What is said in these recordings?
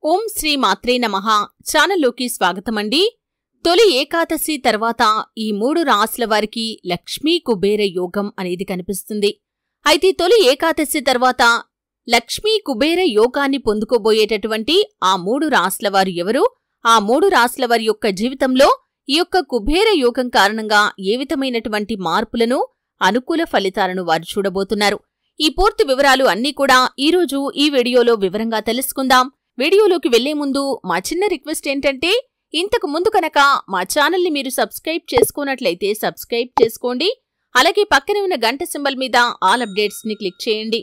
ఓం శ్రీ మాత్రే నమః ఛానల్లోకి స్వాగతమండి. తొలి ఏకాదశి తర్వాత ఈ 3 రాశుల వారికి లక్ష్మీ కుబేర యోగం అనేది కనిపిస్తుంది. అయితే తొలి ఏకాదశి తర్వాత లక్ష్మీ కుబేర యోగాన్ని పొందుకోబోయేటటువంటి ఆ 3 రాశుల వారు ఎవరు? ఆ 3 రాశుల వారి యొక్క జీవితంలో ఈ యొక్క కుబేర యోగం కారణంగా ఏ విధమైనటువంటి మార్పులను, అనుకూల ఫలితాలను వారు చూడబోతున్నారు. ఈ పూర్తి వివరాలు అన్నీ కూడా ఈరోజు ఈ వీడియోలో వివరంగా తెలుసుకుందాం. వీడియోలోకి వెళ్లే ముందు మా చిన్న రిక్వెస్ట్ ఏంటంటే, ఇంతకు ముందు కనుక మా ఛానల్ని మీరు సబ్స్క్రైబ్ చేసుకోనట్లయితే సబ్స్క్రైబ్ చేసుకోండి. అలాగే పక్కనే ఉన్న గంట సింబల్ మీద ఆల్ అప్డేట్స్ని క్లిక్ చేయండి.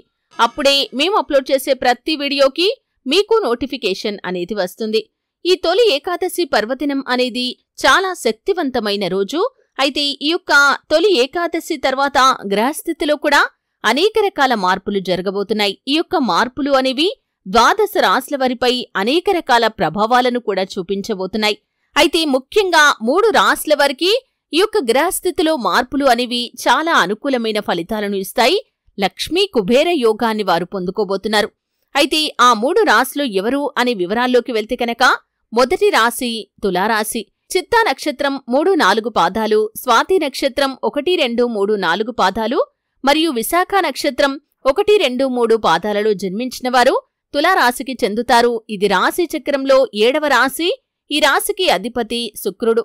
అప్పుడే మేము అప్లోడ్ చేసే ప్రతి వీడియోకి మీకు నోటిఫికేషన్ అనేది వస్తుంది. ఈ తొలి ఏకాదశి పర్వదినం అనేది చాలా శక్తివంతమైన రోజు. అయితే ఈ యొక్క తొలి ఏకాదశి తర్వాత గ్రహస్థితిలో కూడా అనేక రకాల మార్పులు జరగబోతున్నాయి. ఈ యొక్క మార్పులు అనేవి 12 రాశుల వారిపై అనేక రకాల ప్రభావాలను కూడా చూపించబోతున్నాయి. అయితే ముఖ్యంగా 3 రాశుల వారికి ఈ యొక్క గ్రహస్థితిలో మార్పులు అనేవి చాలా అనుకూలమైన ఫలితాలను ఇస్తాయి. లక్ష్మీ కుబేర యోగాన్ని వారు పొందుకోబోతున్నారు. అయితే ఆ 3 రాశులు ఎవరు అనే వివరాల్లోకి వెళ్తే కనుక, మొదటి రాశి తులారాశి. చిత్తా నక్షత్రం 3-4 పాదాలు, స్వాతి నక్షత్రం 1-2-3-4 పాదాలు మరియు విశాఖ నక్షత్రం 1-2-3 పాదాలలో జన్మించిన వారు తులారాశికి చెందుతారు. ఇది రాశి చక్రంలో 7వ రాశి. ఈ రాశికి అధిపతి శుక్రుడు.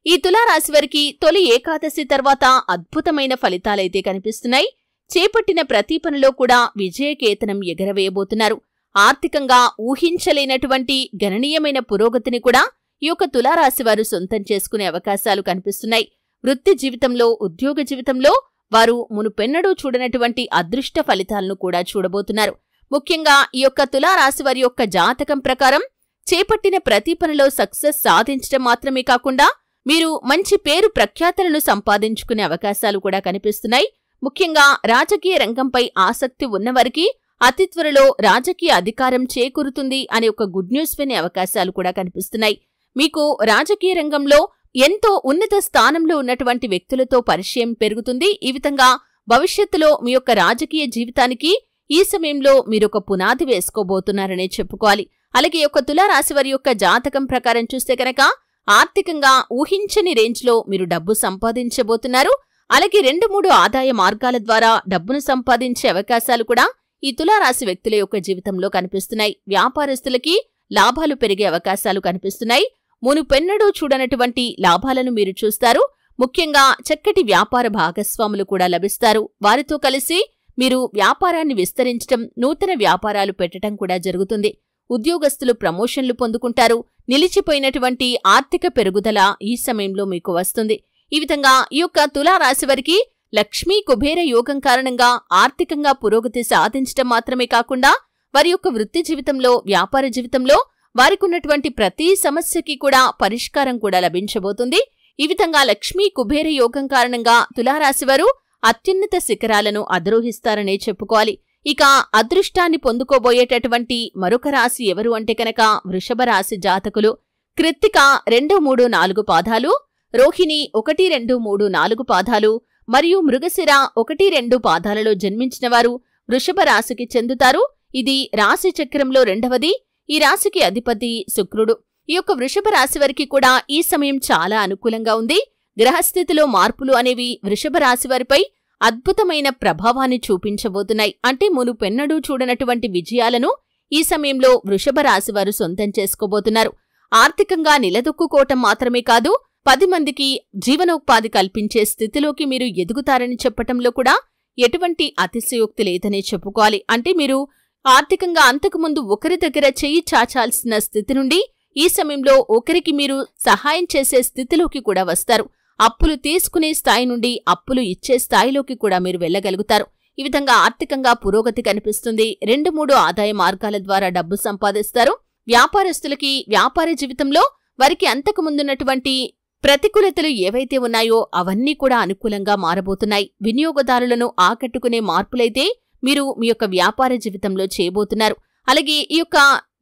ఈ తులారాశి వారికి తొలి ఏకాదశి తర్వాత అద్భుతమైన ఫలితాలైతే కనిపిస్తున్నాయి. చేపట్టిన ప్రతి పనిలో కూడా విజయకేతనం ఎగరవేయబోతున్నారు. ఆర్థికంగా ఊహించలేనటువంటి గణనీయమైన పురోగతిని కూడా ఈ యొక్క తులారాశి వారు సొంతం చేసుకునే అవకాశాలు కనిపిస్తున్నాయి. వృత్తి జీవితంలో, ఉద్యోగ జీవితంలో వారు మునుపెన్నడూ చూడనటువంటి అదృష్ట ఫలితాలను కూడా చూడబోతున్నారు. ముఖ్యంగా ఈ యొక్క తులారాశి వారి యొక్క జాతకం ప్రకారం చేపట్టిన ప్రతి పనిలో సక్సెస్ సాధించడం మాత్రమే కాకుండా మీరు మంచి పేరు ప్రఖ్యాతలను సంపాదించుకునే అవకాశాలు కూడా కనిపిస్తున్నాయి. ముఖ్యంగా రాజకీయ రంగంపై ఆసక్తి ఉన్నవారికి అతి త్వరలో రాజకీయ అధికారం చేకూరుతుంది అనే ఒక గుడ్ న్యూస్ వినే అవకాశాలు కూడా కనిపిస్తున్నాయి. మీకు రాజకీయ రంగంలో ఎంతో ఉన్నత స్థానంలో ఉన్నటువంటి వ్యక్తులతో పరిచయం పెరుగుతుంది. ఈ విధంగా భవిష్యత్తులో మీ యొక్క రాజకీయ జీవితానికి ఈ సమయంలో మీరొక పునాది వేసుకోబోతున్నారనే చెప్పుకోవాలి. అలాగే యొక్క తులారాశి వారి యొక్క జాతకం ప్రకారం చూస్తే కనుక ఆర్థికంగా ఊహించని రేంజ్లో మీరు డబ్బు సంపాదించబోతున్నారు. అలాగే 2-3 ఆదాయ మార్గాల ద్వారా డబ్బును సంపాదించే అవకాశాలు కూడా ఈ తులారాశి వ్యక్తుల యొక్క జీవితంలో కనిపిస్తున్నాయి. వ్యాపారస్తులకి లాభాలు పెరిగే అవకాశాలు కనిపిస్తున్నాయి. మునుపెన్నడూ చూడనటువంటి లాభాలను మీరు చూస్తారు. ముఖ్యంగా చక్కటి వ్యాపార భాగస్వాములు కూడా లభిస్తారు. వారితో కలిసి మీరు వ్యాపారాన్ని విస్తరించడం, నూతన వ్యాపారాలు పెట్టడం కూడా జరుగుతుంది. ఉద్యోగస్తులు ప్రమోషన్లు పొందుకుంటారు. నిలిచిపోయినటువంటి ఆర్థిక పెరుగుదల ఈ సమయంలో మీకు వస్తుంది. ఈ విధంగా ఈ యొక్క తులారాశి వారికి లక్ష్మీ కుబేర యోగం కారణంగా ఆర్థికంగా పురోగతి సాధించడం మాత్రమే కాకుండా వారి యొక్క వృత్తి జీవితంలో, వ్యాపార జీవితంలో వారికి ఉన్నటువంటి ప్రతి సమస్యకి కూడా పరిష్కారం కూడా లభించబోతుంది. ఈ విధంగా లక్ష్మీ కుబేర యోగం కారణంగా తులారాశివారు అత్యున్నత శిఖరాలను అధిరోహిస్తారనే చెప్పుకోవాలి. ఇక అదృష్టాన్ని పొందుకోబోయేటటువంటి మరొక రాశి ఎవరు అంటే కనుక వృషభ రాశి జాతకులు. కృత్తిక 2-3-4 పాదాలు, రోహిణి 1-2-3-4 పాదాలు మరియు మృగశిర 1-2 పాదాలలో జన్మించిన వారు వృషభ రాశికి చెందుతారు. ఇది రాశి చక్రంలో 2వది. ఈ రాశికి అధిపతి శుక్రుడు. ఈ యొక్క వృషభ రాశి వారికి కూడా ఈ సమయం చాలా అనుకూలంగా ఉంది. గ్రహస్థితిలో మార్పులు అనేవి వృషభ రాశి వారిపై అద్భుతమైన ప్రభావాన్ని చూపించబోతున్నాయి. అంటే మునుపెన్నడూ చూడనటువంటి విజయాలను ఈ సమయంలో వృషభ రాశి వారు సొంతం చేసుకోబోతున్నారు. ఆర్థికంగా నిలదొక్కుకోవటం మాత్రమే కాదు, 10 మందికి జీవనోపాధి కల్పించే స్థితిలోకి మీరు ఎదుగుతారని చెప్పటంలో కూడా ఎటువంటి అతిశయోక్తి లేదనే చెప్పుకోవాలి. అంటే మీరు ఆర్థికంగా అంతకుముందు ఒకరి దగ్గర చెయ్యి చాచాల్సిన స్థితి నుండి ఈ సమయంలో ఒకరికి మీరు సహాయం చేసే స్థితిలోకి కూడా వస్తారు. అప్పులు తీసుకునే స్థాయి నుండి అప్పులు ఇచ్చే స్థాయిలోకి కూడా మీరు వెళ్ళగలుగుతారు. ఈ విధంగా ఆర్థికంగా పురోగతి కనిపిస్తుంది. 2-3 ఆదాయ మార్గాల ద్వారా డబ్బు సంపాదిస్తారు. వ్యాపారస్తులకి వ్యాపార జీవితంలో వారికి అంతకు ముందున్నటువంటి ప్రతికూలతలు ఏవైతే ఉన్నాయో అవన్నీ కూడా అనుకూలంగా మారబోతున్నాయి. వినియోగదారులను ఆకట్టుకునే మార్పులైతే మీరు మీ యొక్క వ్యాపార జీవితంలో చేయబోతున్నారు. అలాగే ఈ యొక్క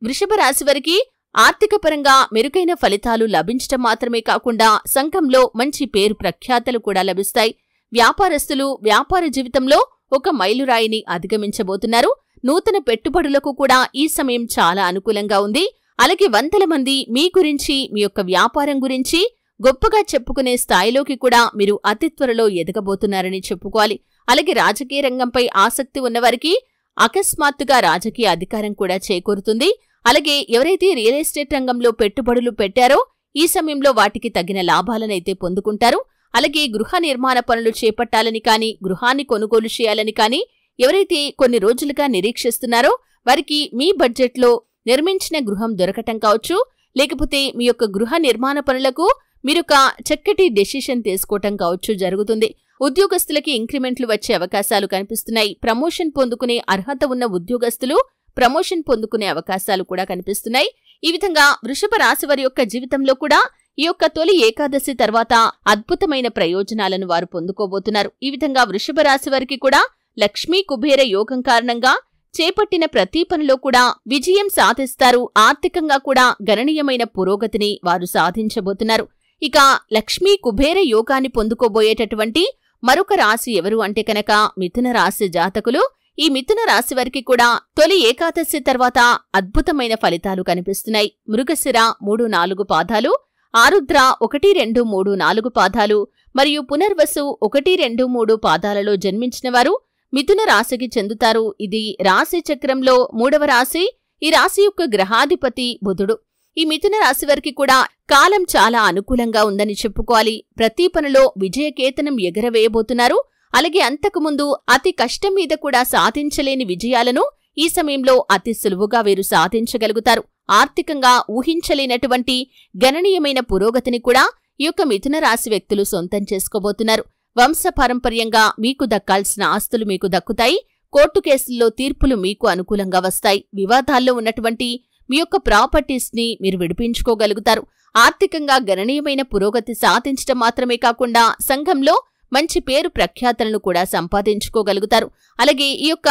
వృషభ రాశి వారికి ఆర్థిక పరంగా మెరుగైన ఫలితాలు లభించటం మాత్రమే కాకుండా సంఘంలో మంచి పేరు ప్రఖ్యాతలు కూడా లభిస్తాయి. వ్యాపారస్తులు వ్యాపార జీవితంలో ఒక మైలురాయిని అధిగమించబోతున్నారు. నూతన పెట్టుబడులకు కూడా ఈ సమయం చాలా అనుకూలంగా ఉంది. అలాగే వందల మంది మీ గురించి, మీ యొక్క వ్యాపారం గురించి గొప్పగా చెప్పుకునే స్థాయిలోకి కూడా మీరు అతి త్వరలో ఎదగబోతున్నారని చెప్పుకోవాలి. అలాగే రాజకీయ రంగంపై ఆసక్తి ఉన్నవారికి అకస్మాత్తుగా రాజకీయ అధికారం కూడా చేకూరుతుంది. అలాగే ఎవరైతే రియల్ ఎస్టేట్ రంగంలో పెట్టుబడులు పెట్టారో ఈ సమయంలో వాటికి తగిన లాభాలనైతే పొందుకుంటారు. అలాగే గృహ నిర్మాణ పనులు చేపట్టాలని కానీ, గృహాన్ని కొనుగోలు చేయాలని కానీ ఎవరైతే కొన్ని రోజులుగా నిరీక్షిస్తున్నారో వారికి మీ బడ్జెట్లో నిర్మించిన గృహం దొరకటం కావచ్చు, లేకపోతే మీ యొక్క గృహ నిర్మాణ పనులకు మీరొక చక్కటి డెసిషన్ తీసుకోవటం కావచ్చు జరుగుతుంది. ఉద్యోగస్తులకి ఇంక్రిమెంట్లు వచ్చే అవకాశాలు కనిపిస్తున్నాయి. ప్రమోషన్ పొందుకునే అర్హత ఉన్న ఉద్యోగస్తులు ప్రమోషన్ పొందుకునే అవకాశాలు కూడా కనిపిస్తున్నాయి. ఈ విధంగా వృషభ రాశి వారి యొక్క జీవితంలో కూడా ఈ యొక్క తొలి ఏకాదశి తర్వాత అద్భుతమైన ప్రయోజనాలను వారు పొందుకోబోతున్నారు. ఈ విధంగా వృషభ రాశి వారికి కూడా లక్ష్మీ కుబేర యోగం కారణంగా చేపట్టిన ప్రతి పనిలో కూడా విజయం సాధిస్తారు. ఆర్థికంగా కూడా గణనీయమైన పురోగతిని వారు సాధించబోతున్నారు. ఇక లక్ష్మీ కుబేర యోగాన్ని పొందుకోబోయేటటువంటి మరొక రాశి ఎవరు అంటే కనుక మిథున రాశి జాతకులు. ఈ మిథున రాశి వారికి కూడా తొలి ఏకాదశి తర్వాత అద్భుతమైన ఫలితాలు కనిపిస్తున్నాయి. మృగశిర 3-4 పాదాలు, ఆరుద్ర 1-2-3-4 పాదాలు మరియు పునర్వసు 1-2-3 పాదాలలో జన్మించిన వారు మిథున రాశికి చెందుతారు. ఇది రాశి చక్రంలో 3వ రాశి. ఈ రాశి యొక్క గ్రహాధిపతి బుధుడు. ఈ మిథున రాశి వారికి కూడా కాలం చాలా అనుకూలంగా ఉందని చెప్పుకోవాలి. ప్రతి పనిలో విజయకేతనం ఎగరవేయబోతున్నారు. అలాగే అంతకుముందు అతి కష్టం మీద కూడా సాధించలేని విజయాలను ఈ సమయంలో అతి సులువుగా వీరు సాధించగలుగుతారు. ఆర్థికంగా ఊహించలేనటువంటి గణనీయమైన పురోగతిని కూడా ఈ యొక్క మిథున రాశి వ్యక్తులు సొంతం చేసుకోబోతున్నారు. వంశపారంపర్యంగా మీకు దక్కాల్సిన ఆస్తులు మీకు దక్కుతాయి. కోర్టు కేసుల్లో తీర్పులు మీకు అనుకూలంగా వస్తాయి. వివాదాల్లో ఉన్నటువంటి మీ యొక్క ప్రాపర్టీస్ ని మీరు విడిపించుకోగలుగుతారు. ఆర్థికంగా గణనీయమైన పురోగతి సాధించడం మాత్రమే కాకుండా సంఘంలో మంచి పేరు ప్రఖ్యాతలను కూడా సంపాదించుకోగలుగుతారు. అలాగే ఈ యొక్క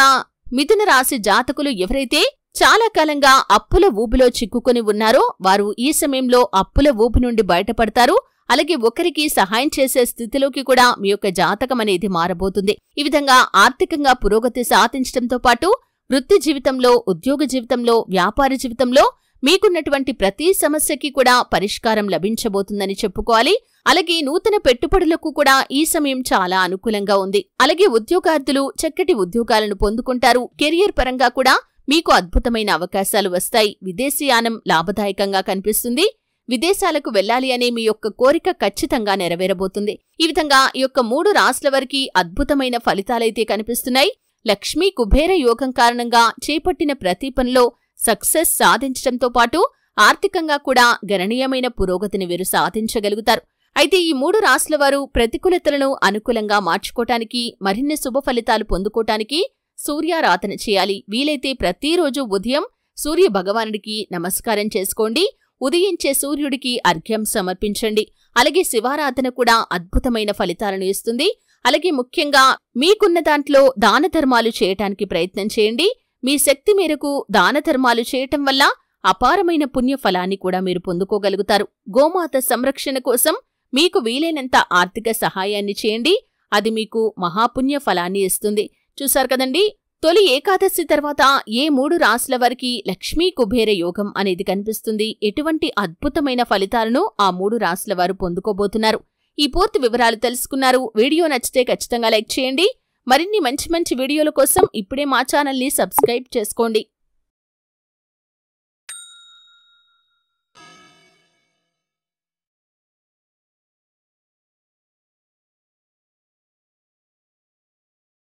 మిథున రాశి జాతకులు ఎవరైతే చాలా కాలంగా అప్పుల ఊబిలో చిక్కుకొని ఉన్నారో వారు ఈ సమయంలో అప్పుల ఊబి నుండి బయటపడతారు. అలాగే ఒకరికి సహాయం చేసే స్థితిలోకి కూడా మీ యొక్క జాతకం అనేది మారబోతుంది. ఈ విధంగా ఆర్థికంగా పురోగతి సాధించడంతో పాటు వృత్తి జీవితంలో, ఉద్యోగ జీవితంలో, వ్యాపార జీవితంలో మీకున్నటువంటి ప్రతి సమస్యకి కూడా పరిష్కారం లభించబోతుందని చెప్పుకోవాలి. అలాగే నూతన పెట్టుబడులకు కూడా ఈ సమయం చాలా అనుకూలంగా ఉంది. అలాగే ఉద్యోగార్థులు చక్కటి ఉద్యోగాలను పొందుకుంటారు. కెరియర్ పరంగా కూడా మీకు అద్భుతమైన అవకాశాలు వస్తాయి. విదేశీయానం లాభదాయకంగా కనిపిస్తుంది. విదేశాలకు వెళ్లాలి అనే మీ యొక్క కోరిక ఖచ్చితంగా నెరవేరబోతుంది. ఈ విధంగా ఈ యొక్క 3 రాశుల వారికి అద్భుతమైన ఫలితాలైతే కనిపిస్తున్నాయి. లక్ష్మీ కుబేర యోగం కారణంగా చేపట్టిన ప్రతి పనిలో సక్సెస్ సాధించడంతో పాటు ఆర్థికంగా కూడా గణనీయమైన పురోగతిని వీరు సాధించగలుగుతారు. అయితే ఈ 3 రాశుల వారు ప్రతికూలతలను అనుకూలంగా మార్చుకోవటానికి, మరిన్ని శుభ ఫలితాలు పొందుకోవటానికి సూర్యారాధన చేయాలి. వీలైతే ప్రతిరోజు ఉదయం సూర్య భగవానుడికి నమస్కారం చేసుకోండి. ఉదయించే సూర్యుడికి అర్ఘ్యం సమర్పించండి. అలాగే శివారాధన కూడా అద్భుతమైన ఫలితాలను ఇస్తుంది. అలాగే ముఖ్యంగా మీకున్న దాంట్లో దాన ధర్మాలు చేయటానికి ప్రయత్నం చేయండి. మీ శక్తి మేరకు దాన ధర్మాలు చేయటం వల్ల అపారమైన పుణ్య ఫలాన్ని కూడా మీరు పొందుకోగలుగుతారు. గోమాత సంరక్షణ కోసం మీకు వీలైనంత ఆర్థిక సహాయాన్ని చేయండి. అది మీకు మహాపుణ్య ఫలాన్ని ఇస్తుంది. చూశారు కదండి, తొలి ఏకాదశి తర్వాత ఏ 3 రాశుల వారికి లక్ష్మీ కుబేర యోగం అనేది కనిపిస్తుంది. ఎటువంటి అద్భుతమైన ఫలితాలను ఆ 3 రాశుల వారు పొందుకోబోతున్నారు. ఈ పూర్తి వివరాలు తెలుసుకున్నారు. వీడియో నచ్చితే ఖచ్చితంగా లైక్ చేయండి. మరిన్ని మంచి వీడియోల కోసం ఇప్పుడే మా ఛానల్ని సబ్స్క్రైబ్ చేసుకోండి.